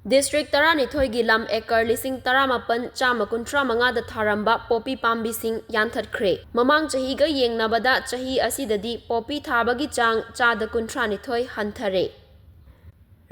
District Taranithoigi lam ekar lising taramapan chama kuntra mangada tharamba popi pambising yanthatkre. Mamang chahiga yengnabada chahi asidadi popi thabagi chang chada kuntra nithoi hanthare.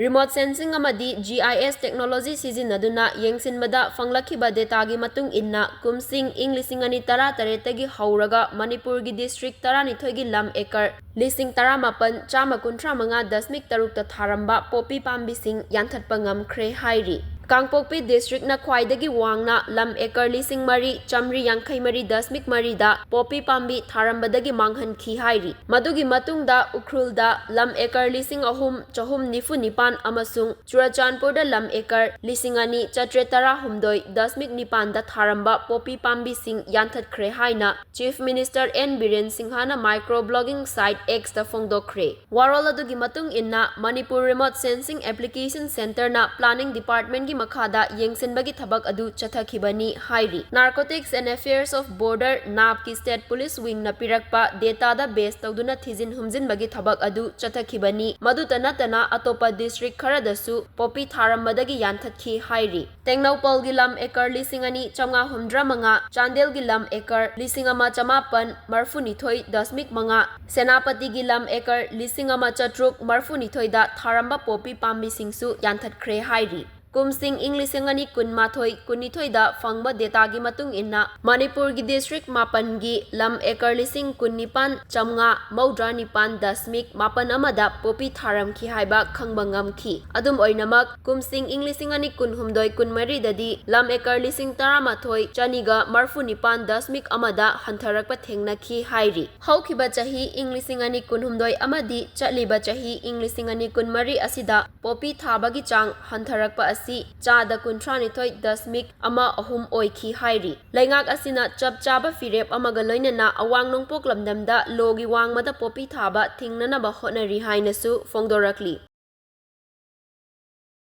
Remote sensing amadi GIS technology sizinaduna yengsinbada fanglakhiba data gi matung inna kumsing ing lising ani tara taretagi hauraga Manipur gi district taranithoi gi lam ekar lising taramapan chama kuntra manga dasmik tarukta tharamba popi pambising yanthatpa ngamkhre hairi. Kangpokpi district na khwaidagi wangna lam ekar lising mari chamri yankhai mari dasmik mari da popi pambi tharambadagi manghan khi hairi. Madugi matungda Ukhrulda lam ekar lising ahum chahum nifu nipan amasung Churachandpurda lam ekar lising ani chatre tara humdoi dasmik nipan da tharamba popi pambi sing yanthatkre haina Chief Minister N. Biren Singhana microblogging site X da fongdokre. Warol adugi matung inna Manipur Remote Sensing Application Center na Planning Department gi makada yengsinbagi thabak adu chathakhibani hairi. Narcotics and Affairs of Border NAP ki State Police Wing na pirakpa data da base tawduna thizin humjinbagi thabak adu chathakhibani. Maduta natana atopa district kharadasu popi tharambadagi yanthakhi hairi. Tengnawpal gi lam ekar lising ani chamnga humdra manga, Chandel gi lam ekar lising ama chamapan marfunithoi dasmik manga, Senapati gi lam ekar lising ama chatruk marfunithoi da tharamba popi pambi singsu yanthatkre hairi. Kumsing ing lising ani kunmathoi kunithoi da fangba data gi matung inna Manipur gi district mapan gi lam ekar lising kunnipan chamnga maudra nipan dasmik mapan amada popi tharam khi haiba khangba ngamkhi. Adum oinamak kumsing ing lising ani kunhumdoi kunmari dadi lam ekar lising taramathoi chaniga marfu nipan dasmik amada hantharakpa thengnakhi hairi. Haukhiba chahi ing lising ani kunhumdoi amadi chaliba chahi ing lising ani kunmari asida popi thabagi chang hantharakpa Chada kuntranithoi dasmik ama ahum oikhi hairi. Laingak asina chap chaba firep amaga loinana awang nongpok lamdamda logi wangmada popi thaba thingnanaba hotnari hainasu fongdorakli.